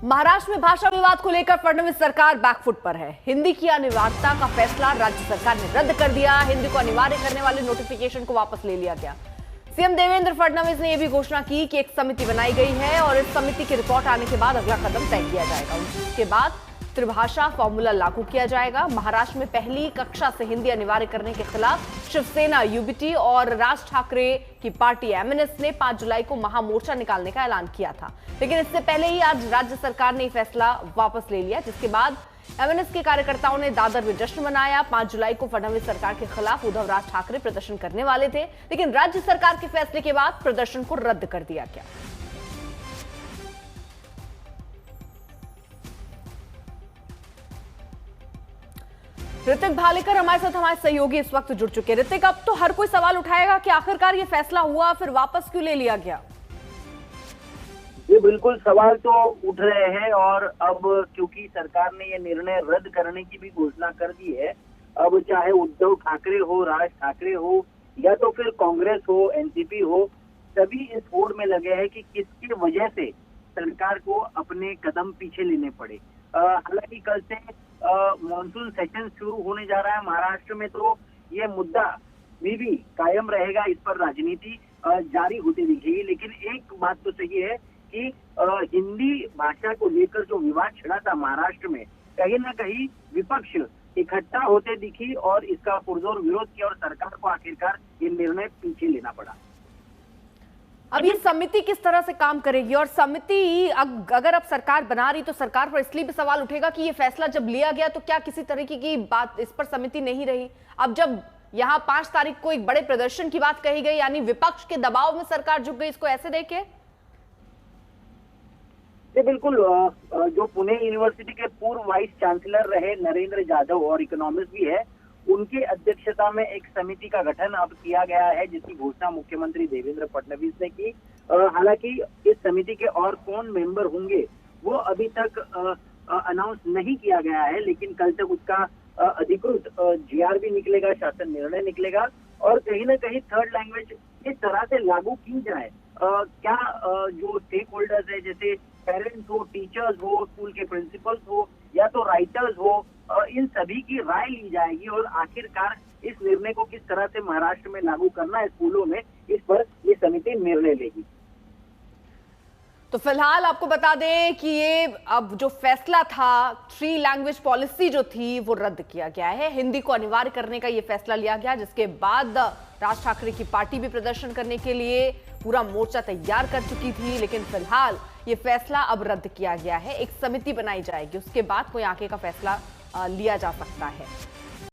महाराष्ट्र में भाषा विवाद को लेकर फडणवीस सरकार बैकफुट पर है। हिंदी की अनिवार्यता का फैसला राज्य सरकार ने रद्द कर दिया। हिंदी को अनिवार्य करने वाले नोटिफिकेशन को वापस ले लिया गया। सीएम देवेंद्र फडणवीस ने यह भी घोषणा की कि एक समिति बनाई गई है और इस समिति की रिपोर्ट आने के बाद अगला कदम तय किया जाएगा। उसके बाद त्रिभाषा फॉर्मूला लागू किया जाएगा। महाराष्ट्र में पहली कक्षा से हिंदी अनिवार्य करने के खिलाफ शिवसेना, यूबीटी और राज ठाकरे की पार्टी एमएनएस ने 5 जुलाई को महामोर्चा निकालने का ऐलान किया था, लेकिन इससे पहले ही आज राज्य सरकार ने फैसला वापस ले लिया, जिसके बाद एमएनएस के कार्यकर्ताओं ने दादर में जश्न मनाया। 5 जुलाई को फडणवीस सरकार के खिलाफ उद्धव राज ठाकरे प्रदर्शन करने वाले थे, लेकिन राज्य सरकार के फैसले के बाद प्रदर्शन को रद्द कर दिया गया। ऋतिक भालेकर हमारे साथ, हमारे सहयोगी इस वक्त जुड़ चुके हैं। ऋतिक, अब तो हर कोई सवाल उठाएगा कि आखिरकार ये फैसला हुआ, फिर वापस क्यों ले लिया गया? ये बिल्कुल सवाल तो उठ रहे हैं और अब क्योंकि सरकार ने ये निर्णय रद्द करने की भी घोषणा कर दी है, अब चाहे उद्धव ठाकरे हो, राज ठाकरे हो या तो फिर कांग्रेस हो, एनसीपी हो, सभी इस होड़ में लगे हैं कि किसकी वजह से सरकार को अपने कदम पीछे लेने पड़े। हालांकि कल से मॉनसून सेशन शुरू होने जा रहा है महाराष्ट्र में, तो ये मुद्दा भी कायम रहेगा, इस पर राजनीति जारी होती दिखेगी। लेकिन एक बात तो सही है कि हिंदी भाषा को लेकर जो विवाद छिड़ा था महाराष्ट्र में, कहीं ना कहीं विपक्ष इकट्ठा होते दिखी और इसका पुरजोर विरोध किया और सरकार को आखिरकार ये निर्णय पीछे लेना पड़ा। अब ये समिति किस तरह से काम करेगी, और समिति अगर अब सरकार बना रही तो सरकार पर इसलिए भी सवाल उठेगा कि ये फैसला जब लिया गया तो क्या किसी तरीके की बात इस पर समिति नहीं रही? अब जब यहाँ 5 तारीख को एक बड़े प्रदर्शन की बात कही गई, यानी विपक्ष के दबाव में सरकार झुक गई, इसको ऐसे देखे? ये बिल्कुल जो पुणे यूनिवर्सिटी के पूर्व वाइस चांसलर रहे नरेंद्र जाधव और इकोनॉमिस्ट भी है, उनकी अध्यक्षता में एक समिति का गठन अब किया गया है, जिसकी घोषणा मुख्यमंत्री देवेंद्र फडणवीस ने की। हालांकि इस समिति के और कौन मेंबर होंगे वो अभी तक अनाउंस नहीं किया गया है, लेकिन कल तक उसका अधिकृत जीआर भी निकलेगा, शासन निर्णय निकलेगा और कहीं ना कहीं थर्ड लैंग्वेज इस तरह से लागू की जाए। क्या जो स्टेक होल्डर्स है, जैसे पेरेंट्स हो, टीचर्स हो, स्कूल के प्रिंसिपल्स हो या तो राइटर्स हो, इन सभी की राय ली जाएगी और आखिरकार इस निर्णय को किस तरह से महाराष्ट्र में लागू करना है स्कूलों में, इस पर ये समिति निर्णय लेगी। तो फिलहाल आपको बता दें कि ये अब जो फैसला था, 3 लैंग्वेज पॉलिसी जो थी वो रद्द किया गया है। हिंदी को अनिवार्य करने का ये फैसला लिया गया, जिसके बाद राज ठाकरे की पार्टी भी प्रदर्शन करने के लिए पूरा मोर्चा तैयार कर चुकी थी, लेकिन फिलहाल ये फैसला अब रद्द किया गया है। एक समिति बनाई जाएगी, उसके बाद कोई आगे का फैसला लिया जा सकता है।